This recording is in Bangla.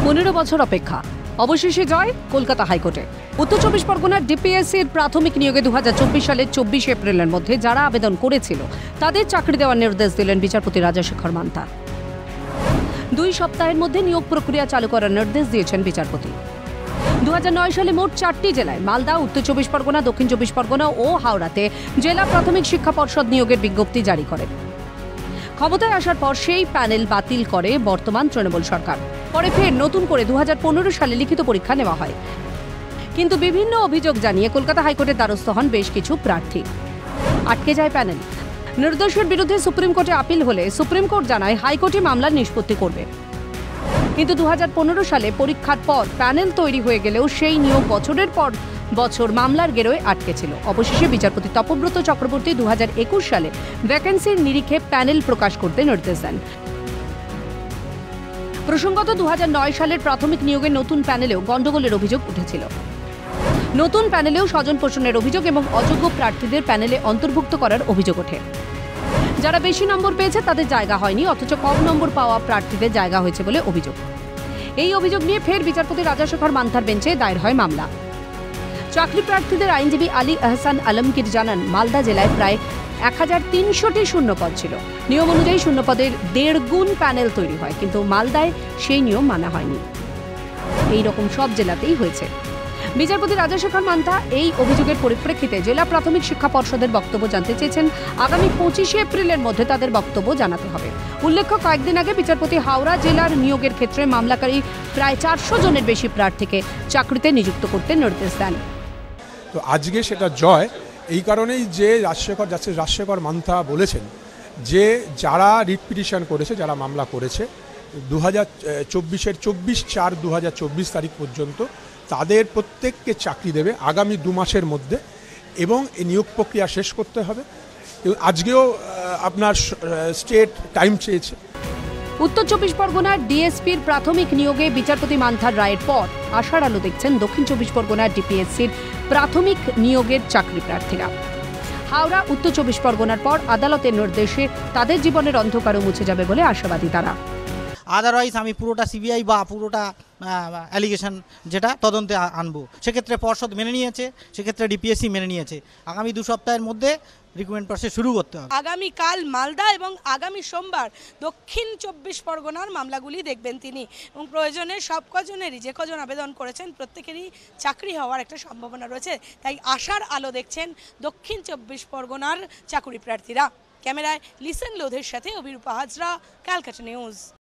15 বছর অপেক্ষা, অবশেষে জয় কলকাতা হাইকোর্টে। উত্তর 24 পরগনার ডিপিএসসির প্রাথমিক নিয়োগে 2024 সালের 24 এপ্রিলের মধ্যে যারা আবেদন করেছিল তাদের চাকরি দেওয়ার নির্দেশ দিলেন বিচারপতি রাজাশেখর মান্থা। 2 সপ্তাহের মধ্যে নিয়োগ প্রক্রিয়া চালু করার নির্দেশ দিয়েছেন বিচারপতি। 2009 সালে মোট 4টি জেলায় মালদা, উত্তর 24 পরগনা, দক্ষিণ 24 পরগনা ও হাওড়াতে জেলা প্রাথমিক শিক্ষা পর্ষদ নিয়োগের বিজ্ঞপ্তি জারি করেন। ক্ষমতায় আসার পর সেই প্যানেল বাতিল করে বর্তমান তৃণমূল সরকার। পরে ফের নতুন করে 2015 সালে লিখিত পরীক্ষা নেওয়া হয়, কিন্তু বিভিন্ন অভিযোগ জানিয়ে কলকাতা হাইকোর্টের দ্বারস্থ হন বেশ কিছু প্রার্থী। আটকে যায় প্যানেল। নির্দেশের বিরুদ্ধে সুপ্রিম কোর্টে আপিল হলে সুপ্রিম কোর্ট জানায় হাইকোর্টে মামলার নিষ্পত্তি করবে। কিন্তু 2015 সালে পরীক্ষার পর প্যানেল তৈরি হয়ে গেলেও সেই নিয়োগ বছরের পর বছর মামলার গেরোয় আটকে ছিল। অবশেষে বিচারপতি তপব্রত চক্রবর্তী 2021 সালে ভ্যাকেন্সির নিরিখে প্যানেল প্রকাশ করতে নির্দেশ দেন। প্রসঙ্গত 2009 সালের প্রাথমিক নিয়োগের নতুন প্যানেলেও গন্ডগোলের অভিযোগ উঠেছিল। নতুন প্যানেলেও স্বজন পোষণের অভিযোগ এবং অযোগ্য প্রার্থীদের প্যানেলে অন্তর্ভুক্ত করার অভিযোগ ওঠে। যারা বেশি নম্বর পেয়েছে তাদের জায়গা হয়নি, অথচ কম নম্বর পাওয়া প্রার্থীদের জায়গা হয়েছে বলে অভিযোগ। এই অভিযোগ নিয়ে ফের বিচারপতি রাজাশেখর মান্থার বেঞ্চে দায়ের হয় মামলা। চাকরি প্রার্থীদের আইনজীবী আলী আহসান আলমগীর জানান, মালদা জেলায় প্রায় 1300টি শূন্যপদ ছিল। নিয়ম অনুযায়ী শূন্যপদের 1.5 গুণ প্যানেল তৈরি হয়, কিন্তু মালদায় সেই নিয়ম মানা হয়নি। এই রকম সব জেলাতেই হয়েছে। বিচারপতি রাজাশেখর মান্থা এই অভিযোগের পরিপ্রেক্ষিতে জেলা প্রাথমিক শিক্ষা পর্ষদের বক্তব্য জানতে চেয়েছেন। আগামী 25 এপ্রিলের মধ্যে তাদের বক্তব্য জানাতে হবে। উল্লেখ্য, কয়েকদিন আগে বিচারপতি হাওড়া জেলার নিয়োগের ক্ষেত্রে মামলাকারী প্রায় 400 জনের বেশি প্রার্থীকে চাকরিতে নিযুক্ত করতে নির্দেশ দেন। তো আজকে সেটা জয় এই কারণেই যে রাজশেখর মান্থা বলেছেন যে যারা রিট পিটিশন করেছে, যারা মামলা করেছে 2024-এর 24/4/2024 তারিখ পর্যন্ত তাদের প্রত্যেককে চাকরি দেবে আগামী 2 মাসের মধ্যে, এবং এই নিয়োগ প্রক্রিয়া শেষ করতে হবে। আজকেও আপনার স্টেট টাইম চেয়েছে। উত্তর 24 পরগনার ডিএসপির প্রাথমিক নিয়োগে বিচারপতি মান্থার রায়ের পর আশার আলো দেখছেন দক্ষিণ 24 পরগনার ডিপিএসসির প্রাথমিক নিয়োগের চাকরি প্রার্থীরা। হাওড়া, উত্তর 24 পরগনার পর আদালতের নির্দেশে তাদের জীবনের অন্ধকারও মুছে যাবে বলে আশাবাদী তারা। আদারওয়াইজ আমি পুরোটা সিবিআই বা পুরোটা অ্যালিগেশন যেটা তদন্তে আনবো, সেক্ষেত্রে পর্ষদ মেনে নিয়েছে, সেক্ষেত্রে ডিপিএসসি মেনে নিয়েছে। আগামী 2 সপ্তাহের মধ্যে রিক্রুটমেন্ট প্রসেস শুরু করতে হবে। আগামীকাল মালদা এবং আগামী সোমবার দক্ষিণ 24 পরগনার মামলাগুলি দেখবেন তিনি, এবং প্রয়োজনে সব কজনেরই, যে কজন আবেদন করেছেন প্রত্যেকেরই চাকরি হওয়ার একটা সম্ভাবনা রয়েছে। তাই আশার আলো দেখছেন দক্ষিণ 24 পরগনার চাকরি প্রার্থীরা। ক্যামেরায় লিসেন লোধের সাথে অভিরূপা হাজরা, ক্যালকাটা নিউজ।